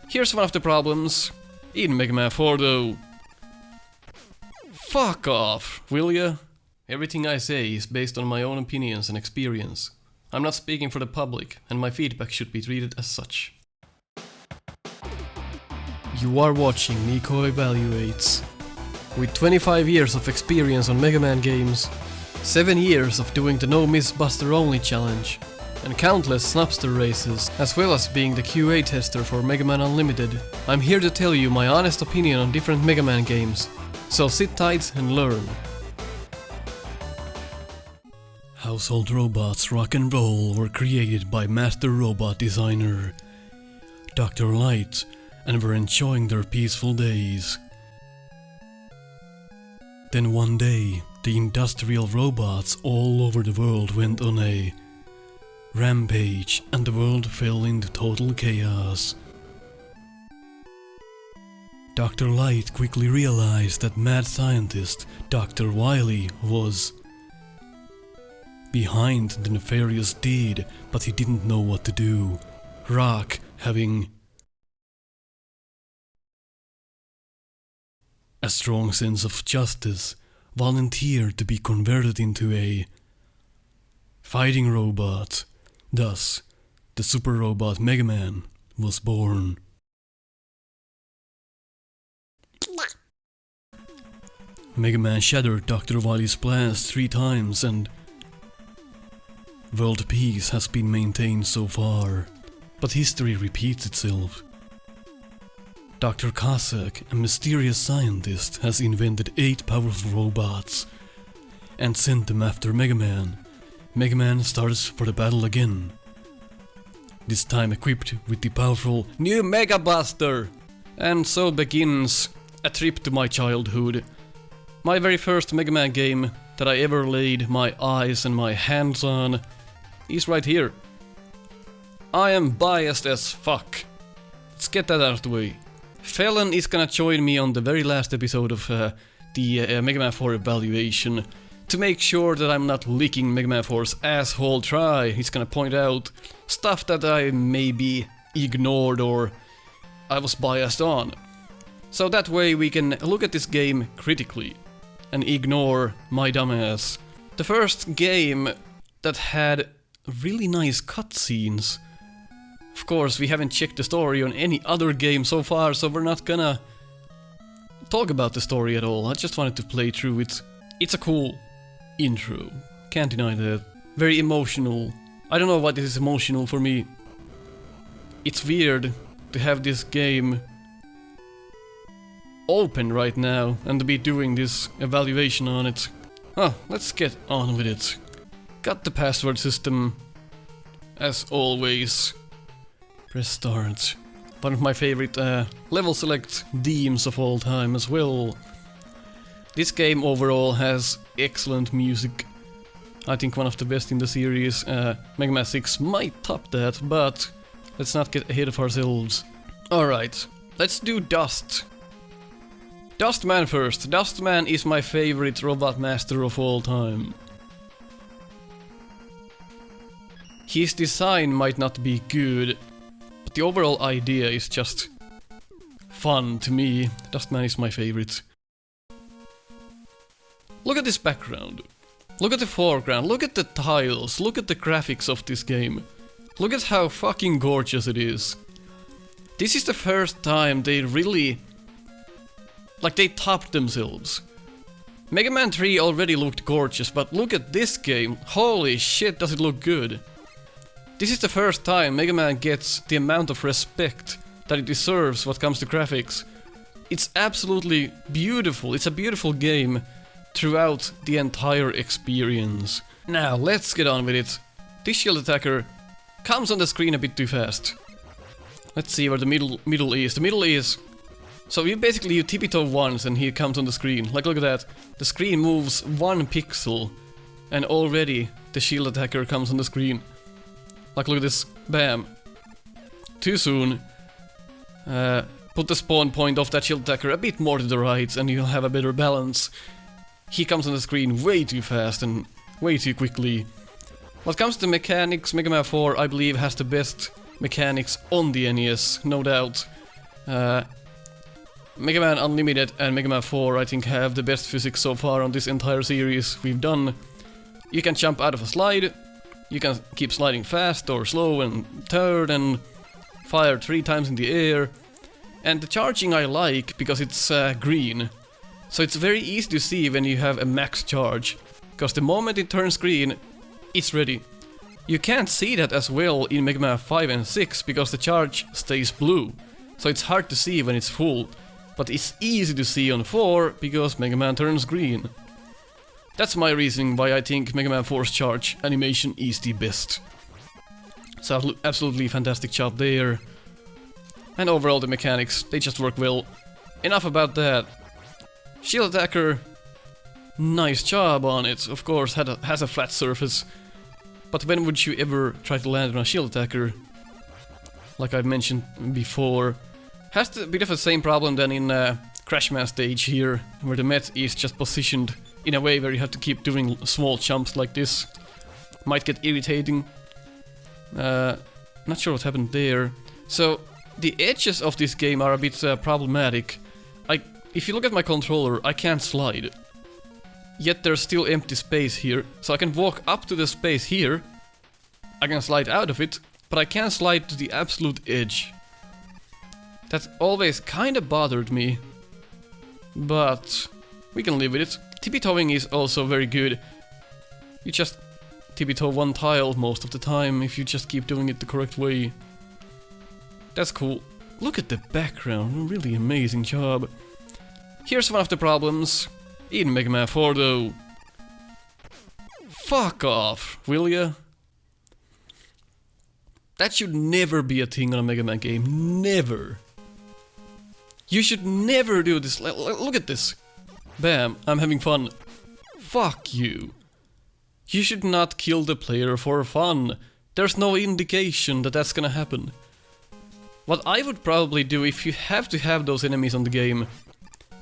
Here's one of the problems in Mega Man 4 though. Fuck off, will ya? Everything I say is based on my own opinions and experience. I'm not speaking for the public, and my feedback should be treated as such. You are watching Nico Evaluates. With 25 years of experience on Mega Man games, 7 years of doing the No Miss Buster Only challenge, and countless Snupster Races, as well as being the QA tester for Mega Man Unlimited, I'm here to tell you my honest opinion on different Mega Man games, so sit tight and learn. Household robots rock and roll were created by master robot designer Dr. Light and were enjoying their peaceful days. Then one day, the industrial robots all over the world went on a rampage and the world fell into total chaos. Dr. Light quickly realized that mad scientist Dr. Wily was behind the nefarious deed, but he didn't know what to do. Rock, having a strong sense of justice, volunteered to be converted into a fighting robot. Thus, the super robot Mega Man was born. Mega Man shattered Dr. Wily's plans 3 times and world peace has been maintained so far, but history repeats itself. Dr. Cossack, a mysterious scientist, has invented 8 powerful robots and sent them after Mega Man. Mega Man starts for the battle again, this time equipped with the powerful new Mega Buster! And so begins a trip to my childhood. My very first Mega Man game that I ever laid my eyes and my hands on is right here. I am biased as fuck. Let's get that out of the way. Felon is gonna join me on the very last episode of the Mega Man 4 evaluation to make sure that I'm not licking Mega Man 4's asshole try. He's gonna point out stuff that I maybe ignored or I was biased on. So that way we can look at this game critically and ignore my dumbass. The first game that had really nice cutscenes. Of course, we haven't checked the story on any other game so far, so we're not gonna talk about the story at all. I just wanted to play through it. It's a cool intro, can't deny that. Very emotional. I don't know what is emotional for me. It's weird to have this game open right now and to be doing this evaluation on it. Let's get on with it. Got the password system, as always. Press start. One of my favorite level select themes of all time as well. This game overall has excellent music. I think one of the best in the series. Mega Man 6 might top that, but let's not get ahead of ourselves. Alright, let's do Dust. Dustman first. Dustman is my favorite robot master of all time. His design might not be good, but the overall idea is just fun to me. Dustman is my favorite. Look at this background. Look at the foreground. Look at the tiles. Look at the graphics of this game. Look at how fucking gorgeous it is. This is the first time they really... they topped themselves. Mega Man 3 already looked gorgeous, but look at this game. Holy shit, does it look good. This is the first time Mega Man gets the amount of respect that it deserves when it comes to graphics. It's absolutely beautiful. It's a beautiful game throughout the entire experience. Now, let's get on with it. This shield attacker comes on the screen a bit too fast. Let's see where the middle is. The middle is... So you tippy-toe once and he comes on the screen. Look at that. The screen moves 1 pixel and already the shield attacker comes on the screen. Look at this. Bam. Too soon. Put the spawn point of that shield attacker a bit more to the right and you'll have a better balance. He comes on the screen way too fast and way too quickly. When it comes to mechanics, Mega Man 4 I believe has the best mechanics on the NES, no doubt. Mega Man Unlimited and Mega Man 4 I think have the best physics so far on this entire series we've done. You can jump out of a slide, you can keep sliding fast or slow and turn and fire 3 times in the air. And the charging I like because it's green. So it's very easy to see when you have a max charge. Because the moment it turns green, it's ready. You can't see that as well in Mega Man 5 and 6 because the charge stays blue. So it's hard to see when it's full. But it's easy to see on 4 because Mega Man turns green. That's my reasoning why I think Mega Man 4's charge animation is the best. So absolutely fantastic job there. And overall the mechanics, they just work well. Enough about that. Shield attacker, nice job on it. Of course, has a flat surface. But when would you ever try to land on a shield attacker? Like I've mentioned before. Has a bit of the same problem than in Crashman stage here, where the Met is just positioned in a way where you have to keep doing small jumps like this. Might get irritating. Not sure what happened there. So, the edges of this game are a bit problematic. If you look at my controller, I can't slide. Yet there's still empty space here. So I can walk up to the space here. I can slide out of it, but I can't slide to the absolute edge. That always kinda bothered me. But we can live with it. Tippy-toeing is also very good. You just tippy-toe one tile most of the time if you just keep doing it the correct way. That's cool. Look at the background, really amazing job. Here's one of the problems in Mega Man 4 though. Fuck off, will ya? That should never be a thing on a Mega Man game, never. You should never do this. Look at this. Bam, I'm having fun. Fuck you. You should not kill the player for fun. There's no indication that that's gonna happen. What I would probably do if you have to have those enemies on the game,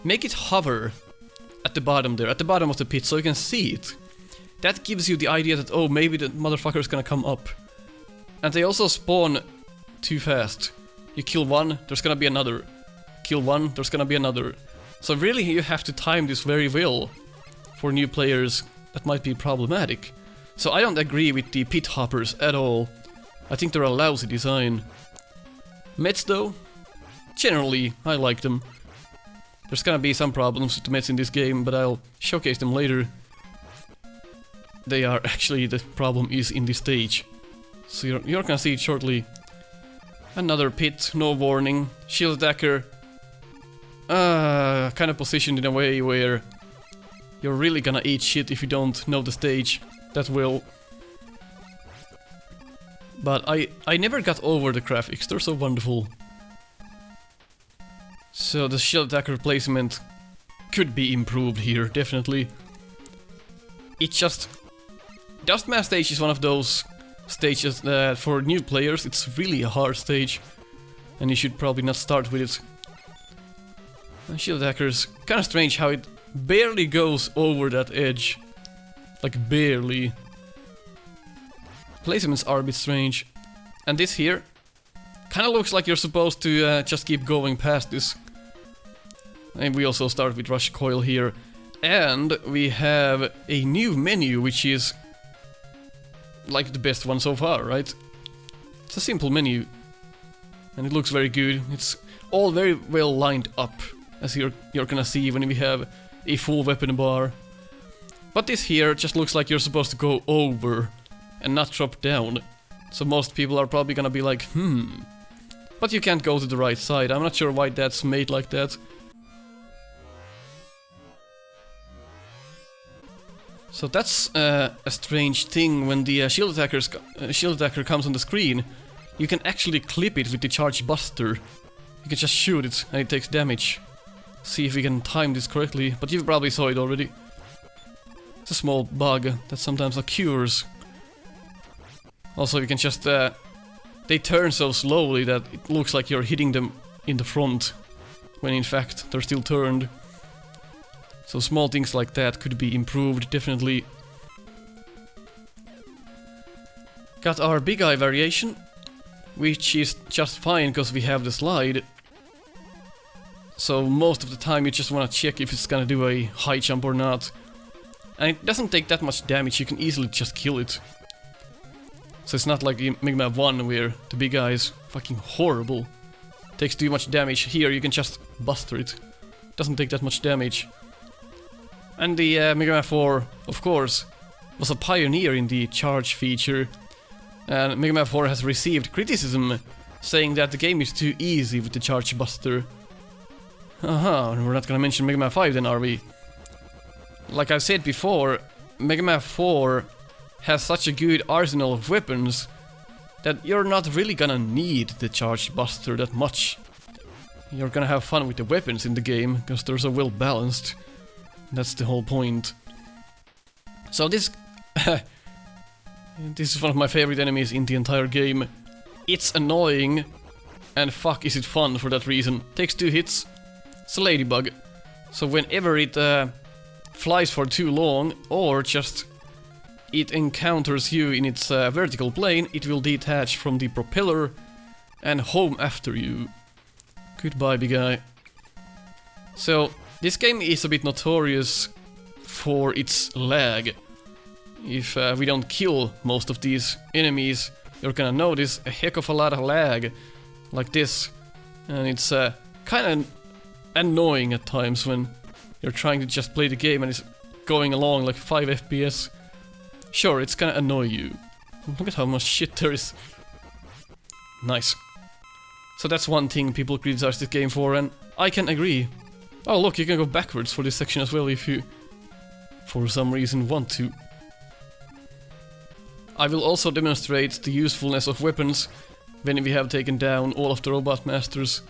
make it hover at the bottom there, at the bottom of the pit so you can see it. That gives you the idea that, oh, maybe the motherfucker's gonna come up. And they also spawn too fast. You kill one, there's gonna be another. Kill one, there's gonna be another. So really you have to time this very well. For new players, that might be problematic. So I don't agree with the pit hoppers at all. I think they're a lousy design. Mets though, generally I like them. There's gonna be some problems with the Mets in this game, but I'll showcase them later. They are actually, the problem is in this stage. So you're gonna see it shortly. Another pit, no warning. Shield attacker. Kind of positioned in a way where you're really gonna eat shit if you don't know the stage that well. But I never got over the graphics, they're so wonderful. So the shield attacker placement could be improved here, definitely. It's just... Dustman stage is one of those stages that for new players it's really a hard stage. And you should probably not start with it. And shield attacker's kinda strange how it barely goes over that edge. Like barely. Placements are a bit strange. And this here kinda looks like you're supposed to just keep going past this. And we also start with Rush Coil here. And we have a new menu which is like the best one so far, right? It's a simple menu. And it looks very good. It's all very well lined up, as you're gonna see when we have a full weapon bar. But this here just looks like you're supposed to go over and not drop down. So most people are probably gonna be like, But you can't go to the right side. I'm not sure why that's made like that. So that's a strange thing. When the shield attacker comes on the screen, you can actually clip it with the charge buster. You can just shoot it and it takes damage. See if we can time this correctly, but you probably saw it already. It's a small bug that sometimes occurs. Also, you can just... they turn so slowly that it looks like you're hitting them in the front, when in fact they're still turned. So small things like that could be improved, definitely. Got our big eye variation, which is just fine because we have the slide. So most of the time you just wanna check if it's gonna do a high jump or not. And it doesn't take that much damage, you can easily just kill it. So it's not like in Mega Man 1 where the big guy is fucking horrible. Takes too much damage. Here you can just buster it. Doesn't take that much damage. And the Mega Man 4, of course, was a pioneer in the charge feature. And Mega Man 4 has received criticism saying that the game is too easy with the charge buster. We're not gonna mention Mega Man 5 then, are we? Like I said before, Mega Man 4 has such a good arsenal of weapons that you're not really gonna need the charge buster that much. You're gonna have fun with the weapons in the game, because they're so well balanced. That's the whole point. So this... this is one of my favorite enemies in the entire game. It's annoying, and fuck is it fun for that reason. Takes 2 hits. It's a ladybug. So whenever it flies for too long, or just it encounters you in its vertical plane, it will detach from the propeller and home after you. Goodbye, big guy. So, this game is a bit notorious for its lag. If we don't kill most of these enemies, you're gonna notice a heck of a lot of lag, like this. And it's kinda annoying at times when you're trying to just play the game and it's going along like 5 FPS. Sure, it's gonna annoy you. Look at how much shit there is. Nice. So that's one thing people criticize this game for, and I can agree. Oh look, you can go backwards for this section as well if you, for some reason, want to. I will also demonstrate the usefulness of weapons when we have taken down all of the Robot Masters,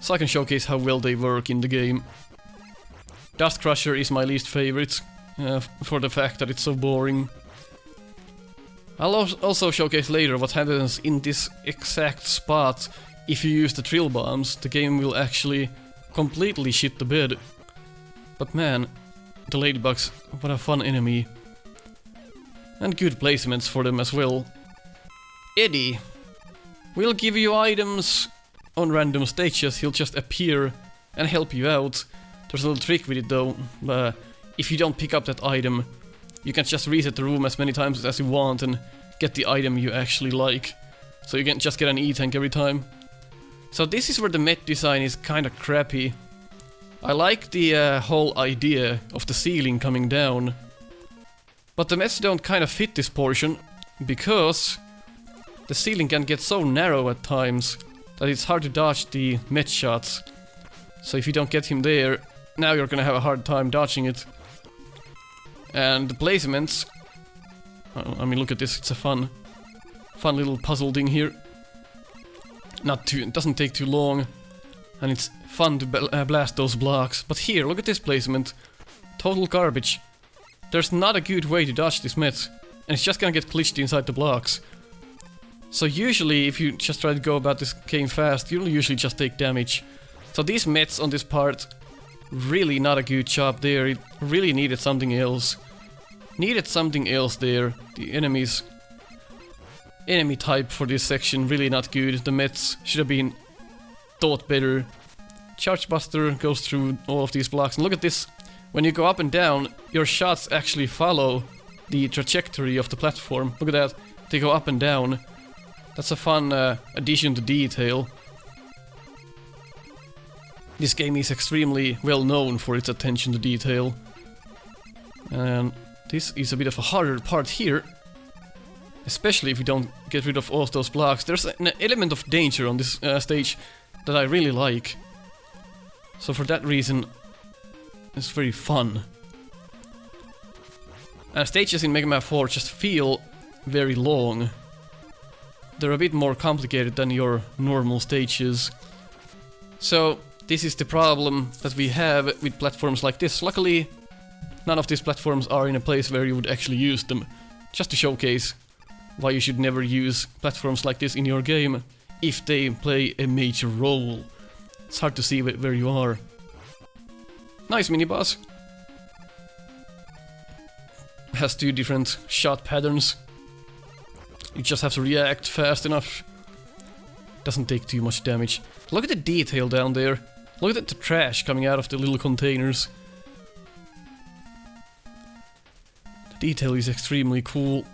so I can showcase how well they work in the game. Dust Crusher is my least favorite, for the fact that it's so boring. I'll also showcase later what happens in this exact spot. If you use the Trill Bombs, the game will actually completely shit the bed. But man, the ladybugs, what a fun enemy. And good placements for them as well. Eddie will give you items on random stages. He'll just appear and help you out. There's a little trick with it though. If you don't pick up that item, you can just reset the room as many times as you want and get the item you actually like. So you can just get an E-tank every time. So this is where the Met design is kinda crappy. I like the whole idea of the ceiling coming down. But the Mets don't kinda fit this portion, because the ceiling can get so narrow at times that it's hard to dodge the Met shots. So if you don't get him there, now you're gonna have a hard time dodging it. And the placements... I mean, look at this, it's a fun little puzzle thing here. It doesn't take too long, and it's fun to blast those blocks. But here, look at this placement. Total garbage. There's not a good way to dodge this Met, and it's just gonna get glitched inside the blocks. So usually, if you just try to go about this game fast, you'll usually just take damage. So these Mets on this part, really not a good job there. It really needed something else. Needed something else there. The enemy type for this section, really not good. The Mets should have been thought better. Charge Buster goes through all of these blocks, and look at this. When you go up and down, your shots actually follow the trajectory of the platform. Look at that. They go up and down. That's a fun addition to detail. This game is extremely well known for its attention to detail. And this is a bit of a harder part here. Especially if you don't get rid of all of those blocks. There's an element of danger on this stage that I really like. So for that reason, it's very fun. And stages in Mega Man 4 just feel very long. They're a bit more complicated than your normal stages. So this is the problem that we have with platforms like this. Luckily, none of these platforms are in a place where you would actually use them. Just to showcase why you should never use platforms like this in your game if they play a major role. It's hard to see where you are. Nice mini-boss. Has 2 different shot patterns. You just have to react fast enough. Doesn't take too much damage. Look at the detail down there. Look at the trash coming out of the little containers. The detail is extremely cool.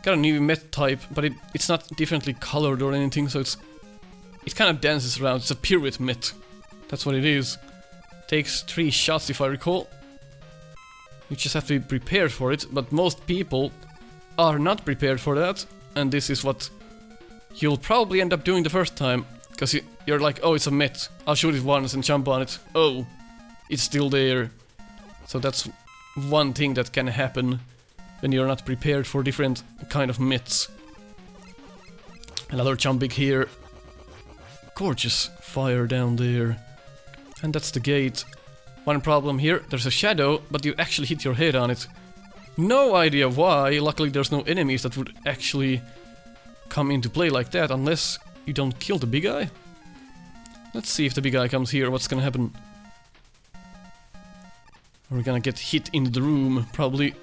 Got a new met type, but it's not differently colored or anything, so it kind of dances around. It's a pirouette met. That's what it is. Takes 3 shots if I recall. You just have to be prepared for it, but most people are not prepared for that, and this is what you'll probably end up doing the first time, because you're like, oh, it's a met, I'll shoot it once and jump on it. Oh, it's still there. So that's one thing that can happen when you're not prepared for different kind of mets. Another jumping here. Gorgeous fire down there. And that's the gate. One problem here, there's a shadow, but you actually hit your head on it. No idea why. Luckily there's no enemies that would actually come into play like that, unless you don't kill the big guy. Let's see if the big guy comes here, what's gonna happen. We're gonna get hit into the room, probably.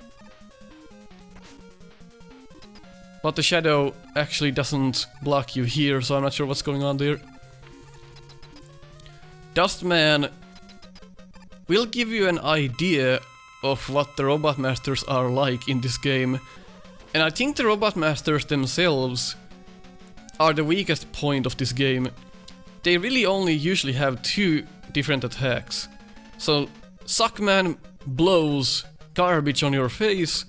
But the shadow actually doesn't block you here, so I'm not sure what's going on there. Dustman will give you an idea of what the Robot Masters are like in this game. And I think the Robot Masters themselves are the weakest point of this game. They really only usually have 2 different attacks. So Suckman blows garbage on your face,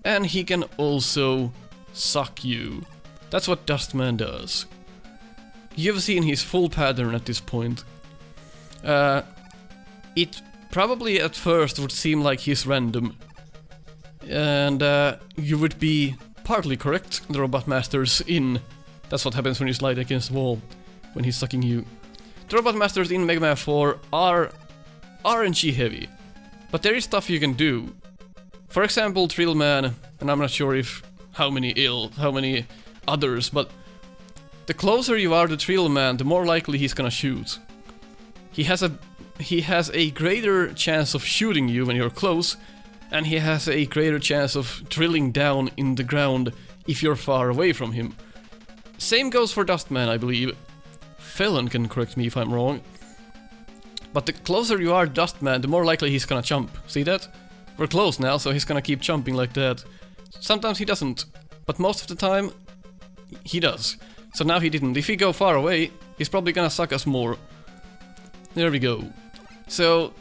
and he can also suck you. That's what Dustman does. You've seen his full pattern at this point. It probably at first would seem like he's random. And you would be partly correct, the Robot Masters in... That's what happens when you slide against the wall, when he's sucking you. The Robot Masters in Mega Man 4 are RNG heavy, but there is stuff you can do. For example, Trillman, and I'm not sure if how many others, but the closer you are to Trillman, the more likely he's gonna shoot. He has a greater chance of shooting you when you're close, and he has a greater chance of drilling down in the ground if you're far away from him. Same goes for Dustman, I believe. Felon can correct me if I'm wrong. But the closer you are to Dustman, the more likely he's gonna jump. See that? We're close now, so he's gonna keep jumping like that. Sometimes he doesn't, but most of the time, he does. So now he didn't. If we go far away, he's probably gonna suck us more. There we go. So,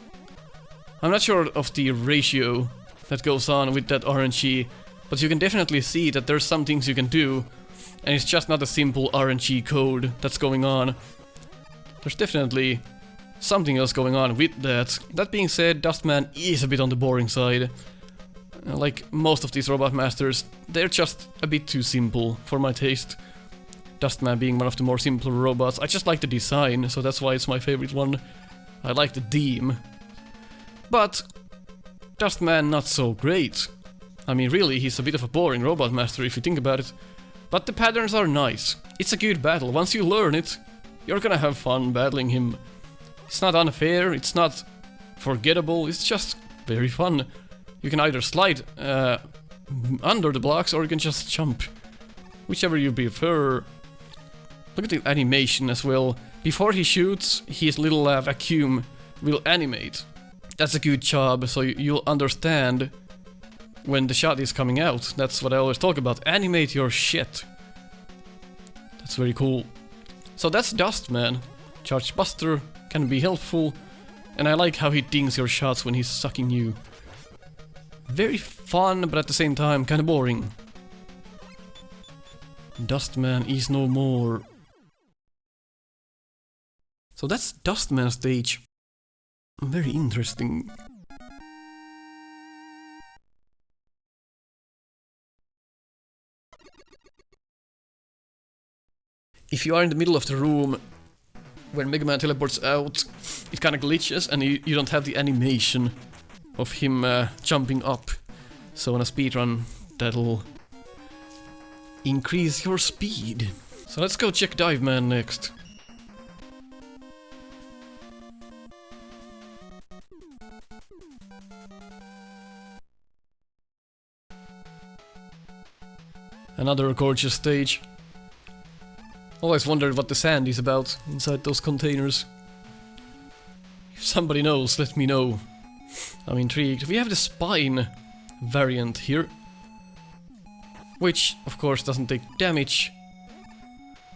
I'm not sure of the ratio that goes on with that RNG, but you can definitely see that there's some things you can do, and it's just not a simple RNG code that's going on. There's definitely something else going on with that. That being said, Dustman is a bit on the boring side. Like most of these Robot Masters, they're just a bit too simple for my taste. Dustman being one of the more simpler robots. I just like the design, so that's why it's my favorite one. I like the theme. But Dustman not so great. I mean, really, he's a bit of a boring Robot Master if you think about it. But the patterns are nice. It's a good battle. Once you learn it, you're gonna have fun battling him. It's not unfair, it's not forgettable, it's just very fun. You can either slide under the blocks or you can just jump. Whichever you prefer. Look at the animation as well. Before he shoots, his little vacuum will animate. That's a good job, so you'll understand when the shot is coming out. That's what I always talk about. Animate your shit. That's very cool. So that's Dustman. Charge Buster can be helpful. And I like how he dings your shots when he's sucking you. Very fun, but at the same time kinda boring. Dustman is no more. So that's Dustman stage. Very interesting. If you are in the middle of the room when Mega Man teleports out, it kinda glitches and you don't have the animation of him jumping up. So on a speedrun, that'll increase your speed. So let's go check Dive Man next. Another gorgeous stage. Always wondered what the sand is about inside those containers. If somebody knows, let me know. I'm intrigued. We have the spine variant here, which of course doesn't take damage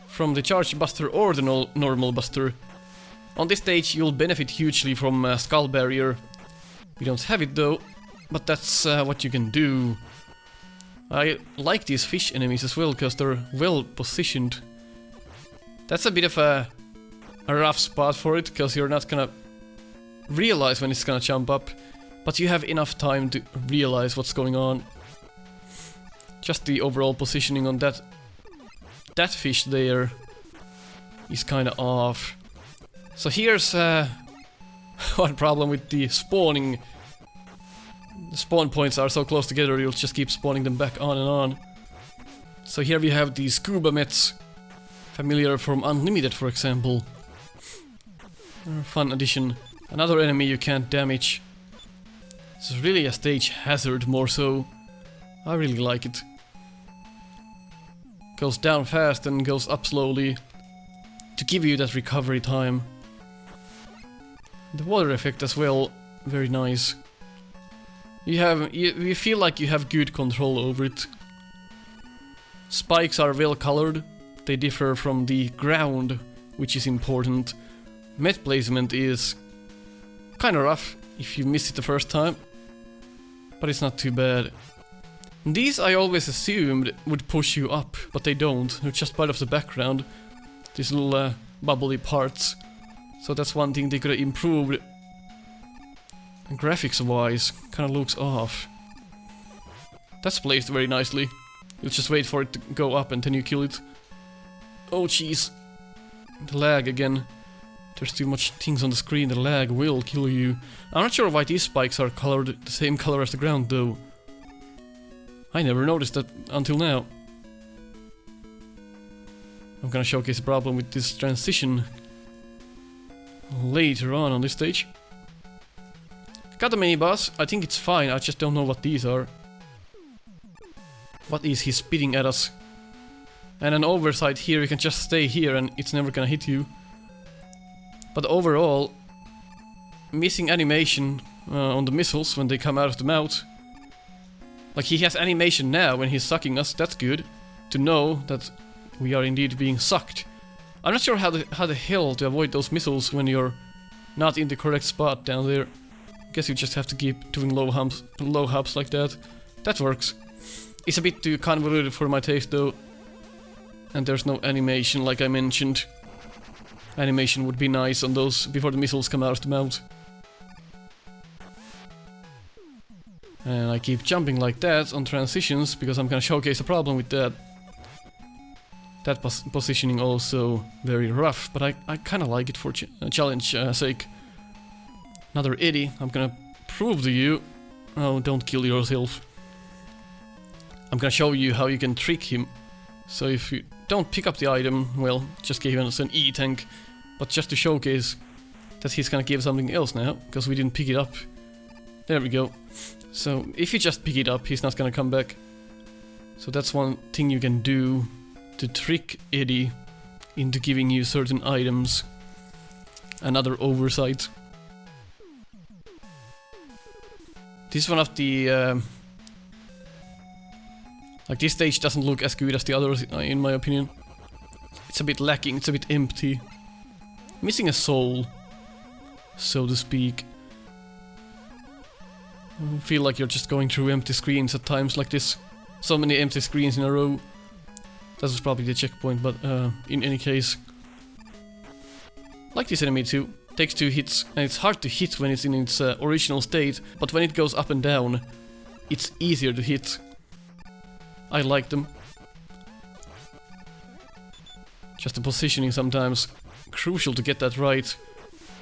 from the charge buster or the normal buster. On this stage you'll benefit hugely from skull barrier. We don't have it though, but that's what you can do. I like these fish enemies as well because they're well positioned. That's a bit of a rough spot for it, because you're not gonna realize when it's gonna jump up, but you have enough time to realize what's going on. Just the overall positioning on that fish there is kinda off. So here's one problem with the spawning. The spawn points are so close together, you'll just keep spawning them back on and on. So here we have the scuba mets, familiar from Unlimited for example. Fun addition. Another enemy you can't damage. It's really a stage hazard more so. I really like it. Goes down fast and goes up slowly to give you that recovery time. The water effect as well, very nice. You feel like you have good control over it. Spikes are well colored. They differ from the ground, which is important. Met placement is kinda rough if you miss it the first time, but it's not too bad. These I always assumed would push you up, but they don't. They're just part of the background. These little bubbly parts. So that's one thing they could have improved. Graphics wise, kinda looks off. That's placed very nicely. You'll just wait for it to go up and then you kill it. Oh jeez. The lag again. There's too much things on the screen, the lag will kill you. I'm not sure why these spikes are colored the same color as the ground though. I never noticed that until now. I'm gonna showcase a problem with this transition later on this stage. Got the mini boss, I think it's fine, I just don't know what these are. What is he spitting at us? And an oversight here, you can just stay here and it's never gonna hit you. But overall, missing animation on the missiles when they come out of the mouth. Like he has animation now when he's sucking us, that's good. To know that we are indeed being sucked. I'm not sure how the hell to avoid those missiles when you're not in the correct spot down there. Guess you just have to keep doing low hops like that. That works. It's a bit too convoluted for my taste though. And there's no animation like I mentioned. Animation would be nice on those before the missiles come out of the mouth. And I keep jumping like that on transitions because I'm gonna showcase a problem with that. That positioning also very rough, but I kinda like it for challenge sake. Another Eddie, I'm gonna prove to you. Oh, don't kill yourself. I'm gonna show you how you can trick him. So if you don't pick up the item, well, just give us an E-tank. But just to showcase that he's gonna give something else now, because we didn't pick it up. There we go. So if you just pick it up, he's not gonna come back. So that's one thing you can do to trick Eddie into giving you certain items. Another oversight. This is one of the... like this stage doesn't look as good as the others in my opinion. It's a bit lacking, it's a bit empty. Missing a soul, so to speak. I feel like you're just going through empty screens at times like this. So many empty screens in a row. That was probably the checkpoint, but in any case. Like this enemy too. Takes 2 hits, and it's hard to hit when it's in its original state, but when it goes up and down, it's easier to hit. I like them. Just the positioning sometimes crucial to get that right.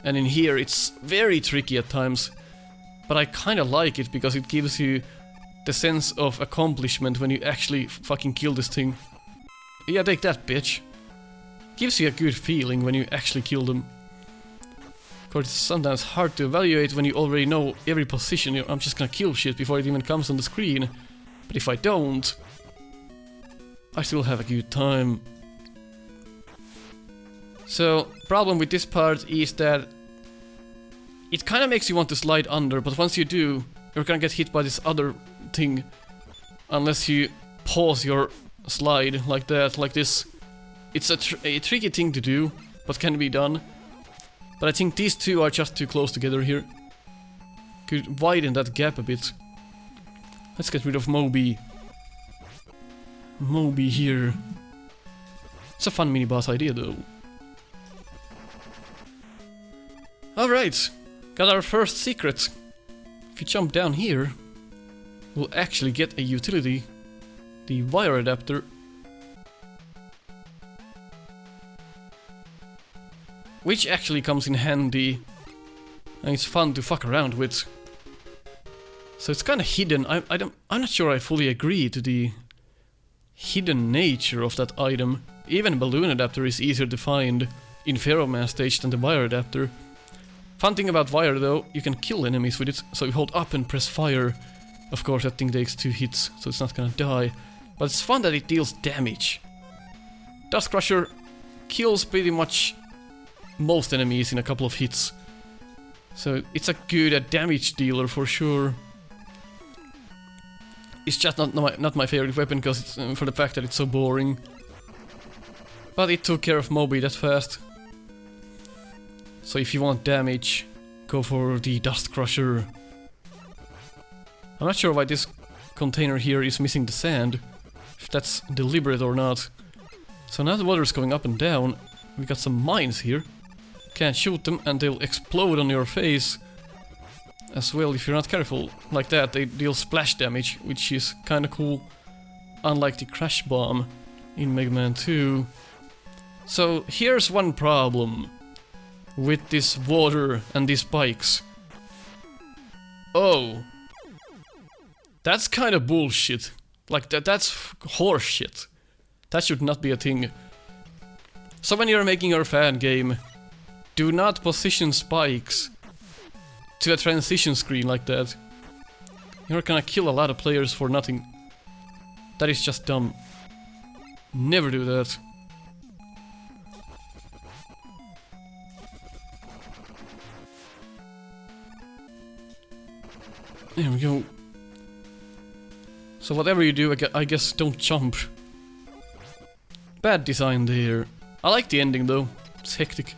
And in here it's very tricky at times. But I kinda like it because it gives you the sense of accomplishment when you actually fucking kill this thing. Yeah, take that, bitch. Gives you a good feeling when you actually kill them. Of course, it's sometimes hard to evaluate when you already know every position. I'm just gonna kill shit before it even comes on the screen. But if I don't, I still have a good time. So, problem with this part is that it kind of makes you want to slide under, but once you do, you're gonna get hit by this other thing. Unless you pause your slide like that, like this. It's a tricky thing to do, but can be done. But I think these two are just too close together here. Could widen that gap a bit. Let's get rid of Moby. Moby here. It's a fun mini-boss idea though. Alright, got our first secret. If you jump down here, we'll actually get a utility. The wire adapter. Which actually comes in handy. And it's fun to fuck around with. So it's kind of hidden. I'm not sure I fully agree to the hidden nature of that item. Even balloon adapter is easier to find in Ferroman stage than the wire adapter. Fun thing about wire though, you can kill enemies with it. So you hold up and press fire. Of course that thing takes 2 hits, so it's not gonna die. But it's fun that it deals damage. Dust Crusher kills pretty much most enemies in a couple of hits. So it's a good damage dealer for sure. It's just not my favorite weapon because it's for the fact that it's so boring. But it took care of Moby that fast. So if you want damage, go for the Dust Crusher. I'm not sure why this container here is missing the sand. If that's deliberate or not. So now the water is going up and down. We got some mines here. Can't shoot them and they'll explode on your face. As well, if you're not careful like that, they deal splash damage, which is kinda cool. Unlike the Crash Bomb in Mega Man 2. So here's one problem with this water and these spikes. Oh. That's kinda bullshit. Like that's horse shit. That should not be a thing. So when you're making your fan game, do not position spikes to a transition screen like that. You're gonna kill a lot of players for nothing. That is just dumb. Never do that. There we go. So whatever you do, I guess don't jump. Bad design there. I like the ending though. It's hectic.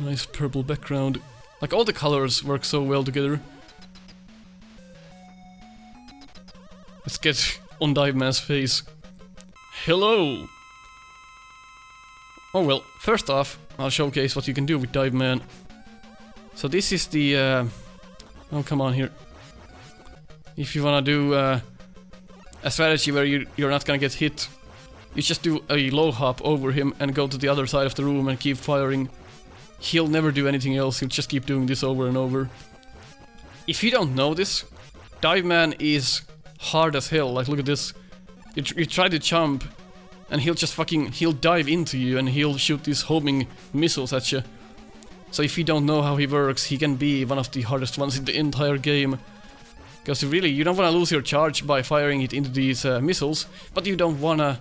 Nice purple background. Like all the colors work so well together. Let's get on Dive Man's face. Hello! Oh well, first off, I'll showcase what you can do with Dive Man. So this is the... oh, come on here. If you wanna do a strategy where you're not gonna get hit, you just do a low hop over him and go to the other side of the room and keep firing. He'll never do anything else, he'll just keep doing this over and over. If you don't know this, Dive Man is hard as hell. Like, look at this. You try to jump, and he'll just he'll dive into you and he'll shoot these homing missiles at you. So if you don't know how he works, he can be one of the hardest ones in the entire game. Because really, you don't want to lose your charge by firing it into these missiles, but you don't want to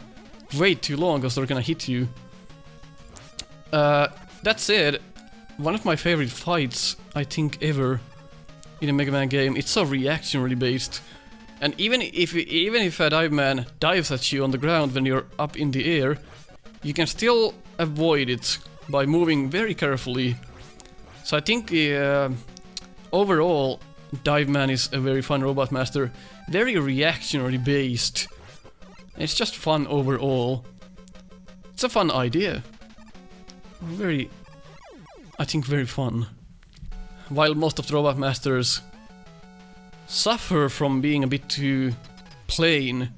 wait too long because they're gonna hit you. That said, one of my favorite fights, I think, ever in a Mega Man game, it's so reactionary based. And even if a Dive Man dives at you on the ground when you're up in the air, you can still avoid it by moving very carefully. So I think overall, Dive Man is a very fun Robot Master, very reactionary based. It's just fun overall. It's a fun idea. I think very fun. While most of the Robot Masters suffer from being a bit too plain,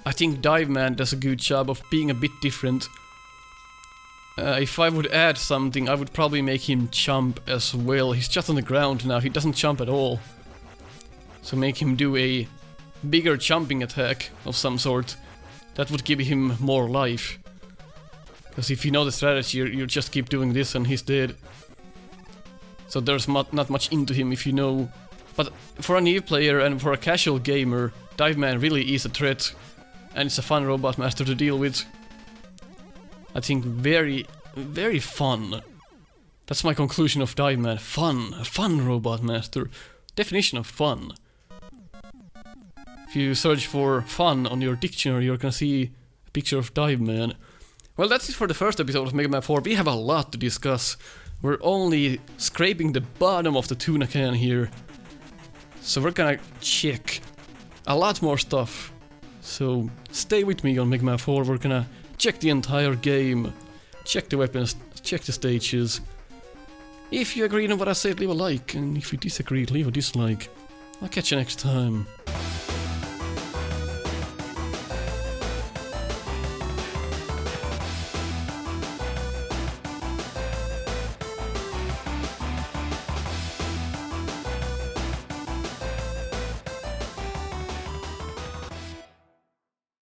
I think Dive Man does a good job of being a bit different. If I would add something, I would probably make him jump as well. He's just on the ground now, he doesn't jump at all. So make him do a bigger jumping attack of some sort. That would give him more life. Because if you know the strategy, you just keep doing this and he's dead. So there's not much into him if you know. But for a new player and for a casual gamer, Dive Man really is a threat. And it's a fun Robot Master to deal with. I think very, very fun. That's my conclusion of Dive Man. Fun. A fun robot master. Definition of fun. If you search for fun on your dictionary, you're gonna see a picture of Dive Man. Well, that's it for the first episode of Mega Man 4. We have a lot to discuss. We're only scraping the bottom of the tuna can here. So we're gonna check a lot more stuff. So stay with me on Mega Man 4. We're gonna check the entire game. Check the weapons, check the stages. If you agree on what I said, leave a like. And if you disagree, leave a dislike. I'll catch you next time.